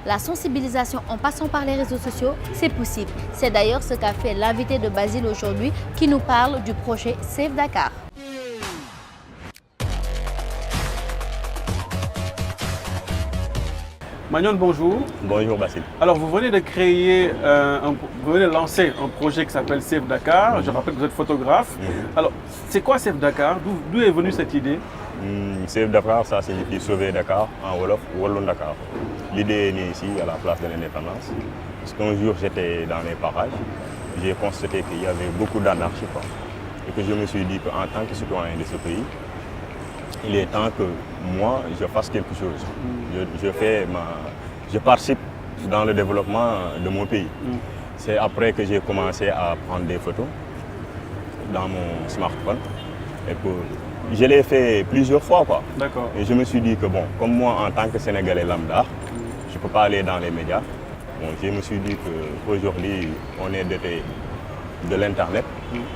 La sensibilisation en passant par les réseaux sociaux, c'est possible. C'est d'ailleurs ce qu'a fait l'invité de Basile aujourd'hui qui nous parle du projet Save Dakar. Magnon, bonjour. Bonjour Basile. Alors vous venez de créer, vous venez de lancer un projet qui s'appelle Save Dakar. Je rappelle que vous êtes photographe. Alors c'est quoi Save Dakar? D'où est venue cette idée? Save Dakar, ça signifie sauver Dakar en Wolof, Wallon Dakar. L'idée est née ici à la place de l'indépendance. Parce qu'un jour j'étais dans les parages, j'ai constaté qu'il y avait beaucoup d'anarchie. Et que je me suis dit qu'en tant que citoyen de ce pays, il est temps que moi, je fasse quelque chose. Je participe dans le développement de mon pays. C'est après que j'ai commencé à prendre des photos dans mon smartphone. Et je l'ai fait plusieurs fois. D'accord. Et je me suis dit que bon, comme moi en tant que Sénégalais lambda, je ne peux pas aller dans les médias. Bon, je me suis dit qu'aujourd'hui, on est doté de l'Internet,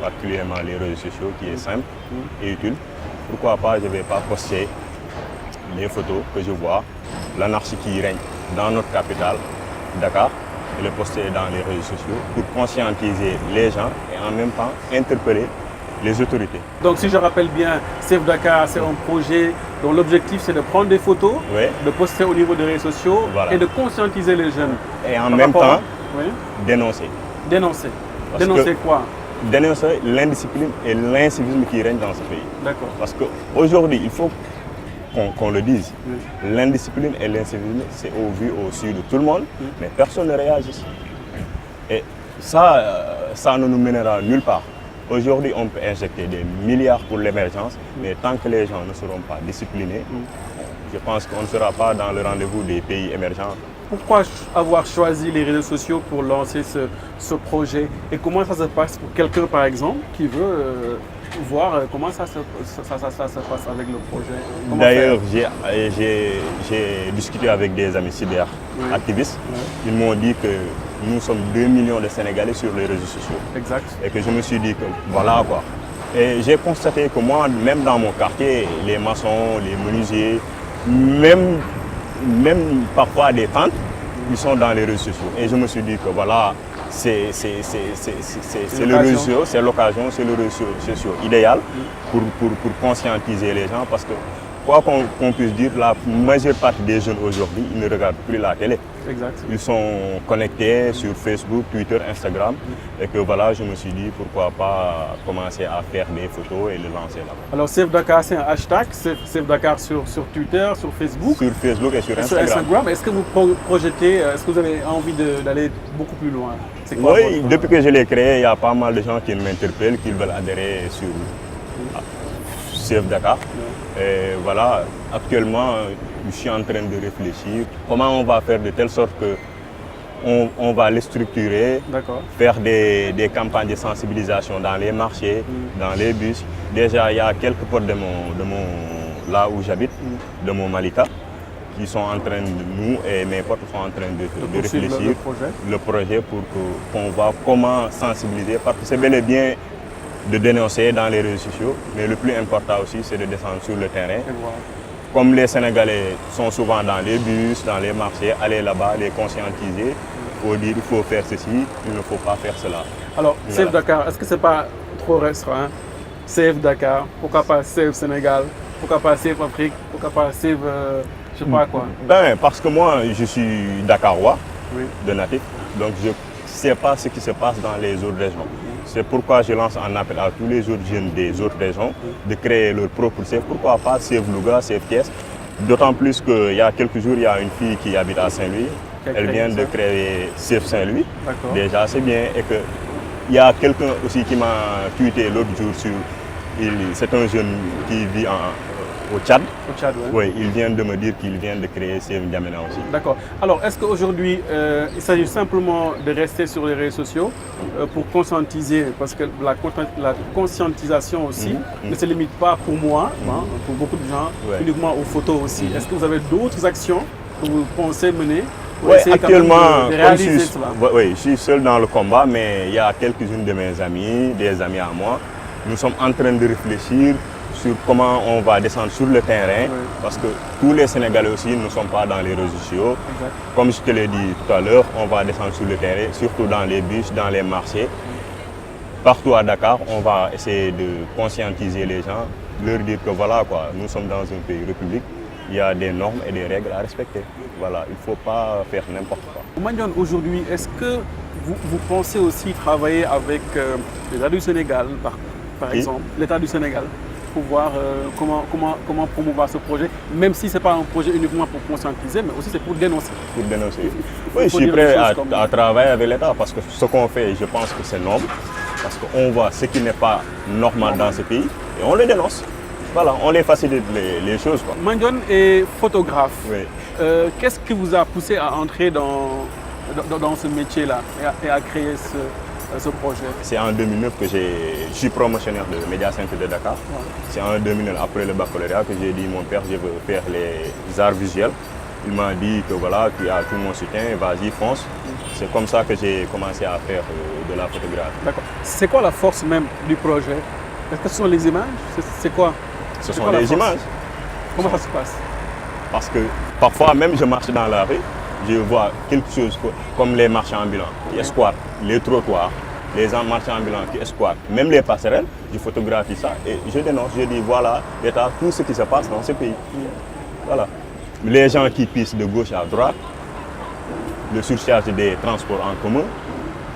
particulièrement les réseaux sociaux, qui est simple et utile. Pourquoi pas, je ne vais pas poster les photos que je vois, l'anarchie qui règne dans notre capitale, Dakar, et le poster dans les réseaux sociaux pour conscientiser les gens et en même temps interpeller les autorités. Donc si je rappelle bien, Save Dakar, c'est un projet dont l'objectif c'est de prendre des photos, de poster au niveau des réseaux sociaux et de conscientiser les jeunes. Et en même temps, dénoncer. Dénoncer. Dénoncer quoi? Dénoncer l'indiscipline et l'incivisme qui règne dans ce pays. D'accord. Parce qu'aujourd'hui, il faut qu'on le dise. L'indiscipline et l'incivisme, c'est au vu, au su de tout le monde, mais personne ne réagit. Et ça ne nous mènera nulle part. Aujourd'hui, on peut injecter des milliards pour l'émergence, mais tant que les gens ne seront pas disciplinés, je pense qu'on ne sera pas dans le rendez-vous des pays émergents. Pourquoi avoir choisi les réseaux sociaux pour lancer ce projet? Et comment ça se passe pour quelqu'un, par exemple, qui veut voir comment ça se passe avec le projet? D'ailleurs, j'ai discuté avec des amis cyber-activistes. Ils m'ont dit que nous sommes 2 millions de Sénégalais sur les réseaux sociaux. Exact. Et que je me suis dit que voilà quoi. Et j'ai constaté que moi, même dans mon quartier, les maçons, les menuisiers, même parfois des tentes, ils sont dans les réseaux sociaux. Et je me suis dit que voilà, c'est le réseau, c'est l'occasion, c'est le réseau social idéal pour conscientiser les gens. Parce que quoi qu'on puisse dire, la majeure partie des jeunes aujourd'hui, ils ne regardent plus la télé. Exact. Ils sont connectés sur Facebook, Twitter, Instagram. Et que voilà, je me suis dit pourquoi pas commencer à faire des photos et le lancer là-bas. Alors Save Dakar, c'est un hashtag, Save Dakar sur Twitter, sur Facebook. Sur Facebook et sur Instagram. Est-ce que vous projetez, est-ce que vous avez envie d'aller beaucoup plus loin? Oui, depuis que je l'ai créé, il y a pas mal de gens qui m'interpellent, qui veulent adhérer sur Save Dakar. Et voilà, actuellement, je suis en train de réfléchir comment on va faire de telle sorte que on va les structurer, faire des campagnes de sensibilisation dans les marchés, dans les bus. Déjà, il y a quelques portes là où j'habite, de mon Malika, qui sont en train nous et mes potes sont en train de réfléchir le projet pour qu'on voit comment sensibiliser, parce que c'est bel et bien de dénoncer dans les réseaux sociaux, mais le plus important aussi, c'est de descendre sur le terrain. Comme les Sénégalais sont souvent dans les bus, dans les marchés, aller là-bas, les conscientiser, il faut dire il faut faire ceci, il ne faut pas faire cela. Alors, Save Dakar, est-ce que ce n'est pas trop restreint? Save Dakar, pourquoi pas Save Sénégal, pourquoi pas Save Afrique, pourquoi pas Save je sais pas quoi? Parce que moi, je suis Dakarois de natif, donc je ne sais pas ce qui se passe dans les autres régions. C'est pourquoi je lance un appel à tous les autres jeunes des autres régions de créer leur propre Save. Pourquoi pas Save Louga, Save Thiès. D'autant plus qu'il y a quelques jours, il y a une fille qui habite à Saint-Louis. Elle vient de créer Save Saint-Louis. Déjà, c'est bien. Et il y a quelqu'un aussi qui m'a tweeté l'autre jour sur... C'est un jeune qui vit au Tchad. Au Tchad, oui. Il vient de me dire qu'il vient de créer Save N'Djamena aussi. D'accord. Alors, est-ce qu'aujourd'hui, il s'agit simplement de rester sur les réseaux sociaux pour conscientiser, parce que la conscientisation aussi ne se limite pas pour moi, pour beaucoup de gens, uniquement aux photos aussi. Est-ce que vous avez d'autres actions que vous pensez mener? Oui, actuellement, je suis seul dans le combat, mais il y a quelques-unes de mes amis, des amis à moi. Nous sommes en train de réfléchir sur comment on va descendre sur le terrain, Oui. parce que tous les Sénégalais aussi ne sont pas dans les réseaux sociaux. Exact. Comme je te l'ai dit tout à l'heure, on va descendre sur le terrain, surtout dans les bus, dans les marchés. Partout à Dakar, on va essayer de conscientiser les gens, leur dire que voilà quoi, nous sommes dans un pays république, il y a des normes et des règles à respecter. Voilà, il ne faut pas faire n'importe quoi. Mandione, aujourd'hui, est-ce que vous pensez aussi travailler avec l'État du Sénégal, par Oui. exemple, l'État du Sénégal, pour voir comment promouvoir ce projet, même si ce n'est pas un projet uniquement pour conscientiser, mais aussi c'est pour dénoncer. Pour dénoncer. faut Oui, je suis dire prêt les choses comme- à travailler avec l'État parce que ce qu'on fait, je pense que c'est noble. Parce qu'on voit ce qui n'est pas normal dans ce pays et on le dénonce. Voilà, on les facilite les choses, quoi. Mandione est photographe. Oui. Qu'est-ce qui vous a poussé à entrer dans ce métier-là et à créer ce projet? C'est en 2009 que je suis promotionnaire de Média Center de Dakar. C'est en 2009, après le baccalauréat, que j'ai dit mon père, je veux faire les arts visuels. Il m'a dit que voilà, tu as tout mon soutien, vas-y, fonce. C'est comme ça que j'ai commencé à faire de la photographie. D'accord. C'est quoi la force même du projet? Est-ce que ce sont les images? C'est quoi? Ce C'est sont quoi la les force? images. Comment ça se passe? Parce que parfois, même je marche dans la rue, je vois quelque chose comme les marchands ambulants qui escortent les trottoirs, les marchands ambulants qui escortent, même les passerelles, je photographie ça et je dénonce, je dis voilà, l'État, tout ce qui se passe dans ce pays. Voilà. Les gens qui pissent de gauche à droite, le surcharge des transports en commun,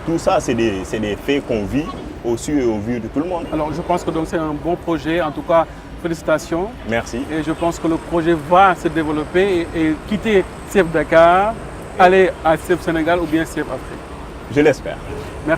tout ça, c'est des faits qu'on vit au su et au vu de tout le monde. Alors je pense que donc c'est un bon projet, en tout cas félicitations. Merci. Et je pense que le projet va se développer et quitter CF Dakar, aller à CF Sénégal ou bien CF Afrique. Je l'espère. Merci.